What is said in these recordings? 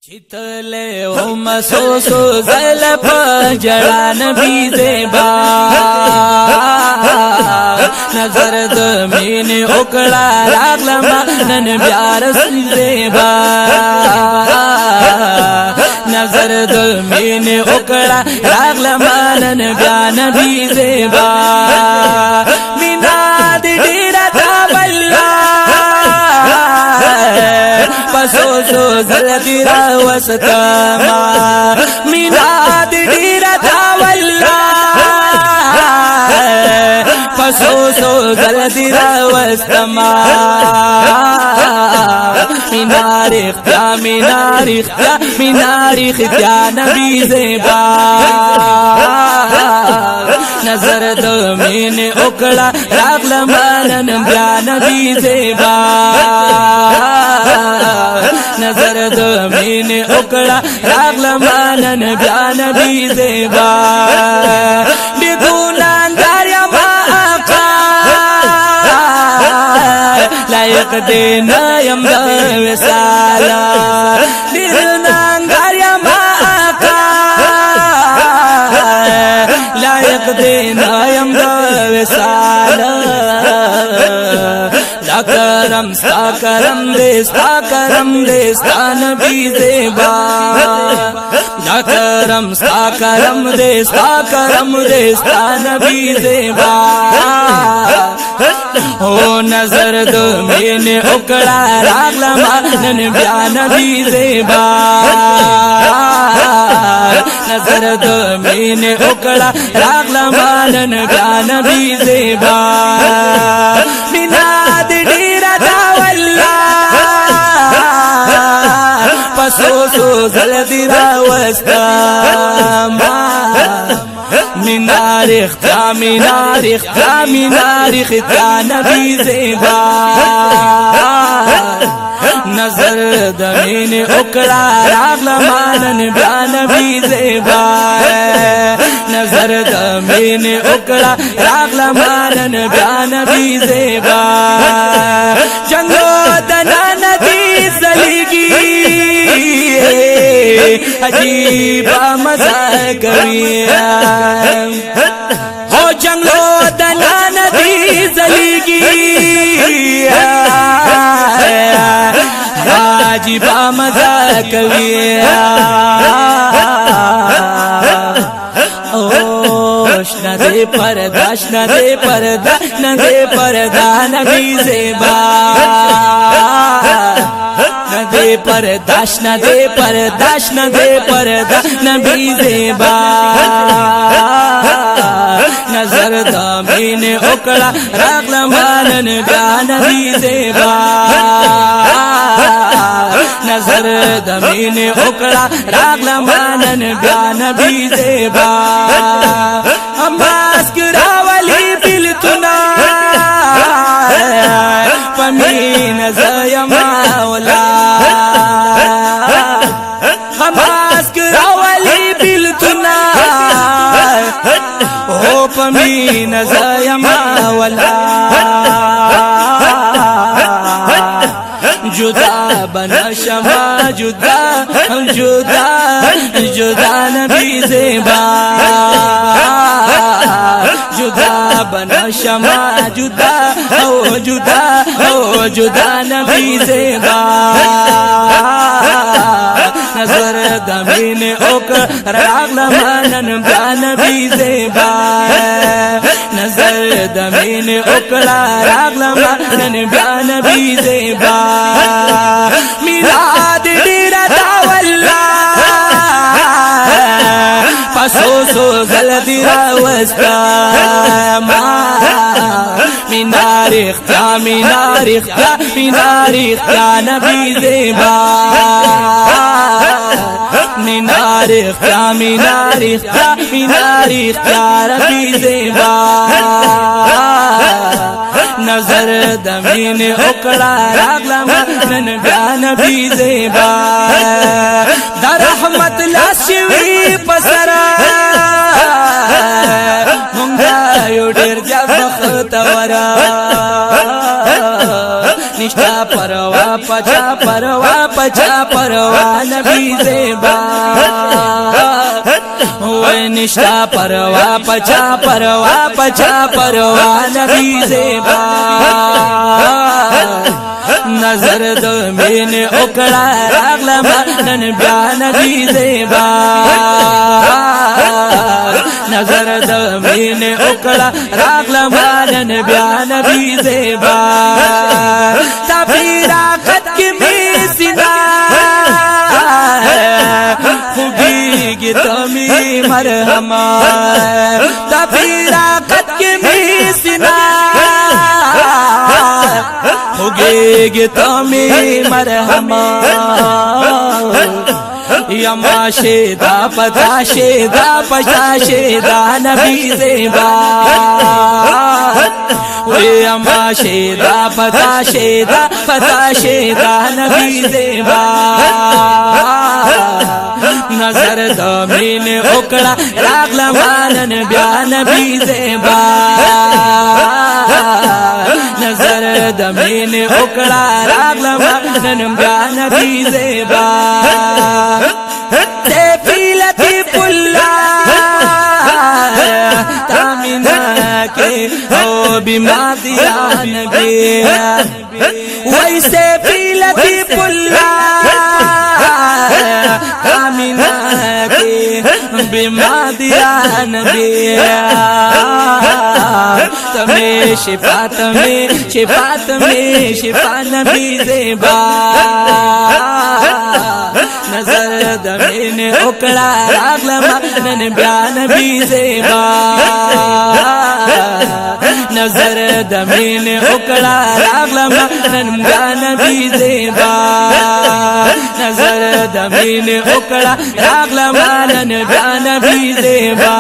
چتلے او مسوسو زلپ جڑا نبی زیبا نظر دمین اکڑا راغلما نن بیار سی زیبا نظر دمین اکڑا راغلما نن بیار نبی زیبا میناد ڈیرا تابلا پسوسو زلدی راوستما میناد ڈیرا تاولا پسوسو زلدی راوستما مینار اختیا مینار اختیا مینار اختیا نبی زیبا نظر دمین اکڑا راغلما نن بیا نبی زیبا نظر دمین اکڑا راغلما نن بیا نبی زیبا بدونان داریا ما آقا لائق دینا یم دا وسالا بدونان داریا ما آقا لائق دینا یم دا وسالا کرم ستا کرم دے ستا کرم دے ستا نبی زیبا یا کرم ستا کرم دے ستا کرم دے ستا نبی زیبا او نظر دمین اکڑا راغلما نن بیا نبی زیبا نظر دمین اکڑا راغلما نن بیا نبی زیبا میناد ڈیرا تاولا پسوسو زلدی راوستما مینار اختیا مینار اختیا مینار اختیا نبی زیبا نظر دمین اکڑا راغلما نن بیا نبی زیبا نظر دمین اکڑا راغلما نن بیا نبی زیبا جنگو دنا ندی زلیگی عجیبا مزا کوي ہو جنگلو دنا ندی زلیگی عجیبا مزا کوي ندے پردہ ندے پردہ ندے پردہ نبی زیبا ندے پردہ ندے پردہ ندے پردہ نبی زیبا نظر دمین اکڑا راغلما نن بیا نبی زیبا نظر دمین اکڑا راغلما نن بیا نبی زیبا ماسک راولی بلتنا پمین زیما ولا ماسک راولی بلتنا او پمین زیما ولا جدا بنا شما جدا جدا جدا نبی زیبا جدا بنا شما جدا او جدا او جدا نبی زیبا نظر دمین اکڑا راغلما نن بیا نبی زیبا نظر دمین اکڑا راغلما نن بیا نبی زیبا میلاد ڈیرا تاولا پسوسو زلدی راوستما مینار اختیا مینار اختیا مینار اختیا نبی زیبا مینار اختیا مینار اختیا مینار اختیا نبی زیبا نظر دمین اکڑا راغلما نن بیا نبی زیبا در رحمت لاشوی پسرا مونگا یو ډیر جا بختورا निष्ठा परवा पचा परवा पचा परवा नबी ज़ेबा ओए निष्ठा परवा पचा परवा पचा परवा नबी ज़ेबा नजर दो मैंने उकड़ा रागला मानन ब्यान नबी ज़ेबा नजर दो मैंने उकड़ा रागला मानन ब्यान नबी ज़ेबा तफीरा कद की मीसिना खुगी तमी मरहमा तफीरा कद की मीसिना खुगी तमी मरहमा यमा शेदा पता शेदा पचा शेदा नबी ज़ेबा यमा शेदा पता शेदा नबी ज़ेबा नजर दमीन उकड़ा रागला मानन ब्यान नबी ज़ेबा नजर दमीन उकड़ा रागला मानन ब्यान नबी ज़ेबा लतीफुल्ला तामिना के ओ बिमादिया नबी वैसे भी लतीफुल्ला तामिना के बिमादिया नबी तमें शिफा नबी ज़ेबा नजर दमीन उकड़ा रागला मानन ब्यान नबी ज़ेबा नजर दमीन उकड़ा रागला मानन ब्यान नबी ज़ेबा नजर दमीन उकड़ा रागला मानन ब्यान नबी ज़ेबा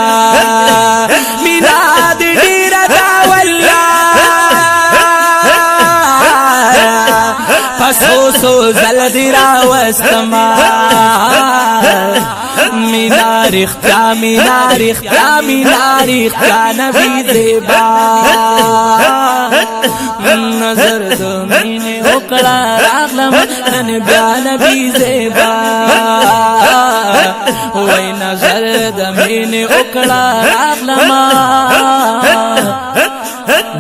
मिलाद डीरता वल्ला फसोसो जलदिरा वस्तमा मीनारिख्ता नबी ज़ेबा नजर दमीन उकड़ा रागला मानन ब्यान नबी ज़ेबा वही नजर दमीन उकड़ा रागला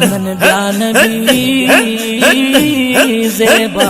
मानन ब्यान नबी ज़ेबा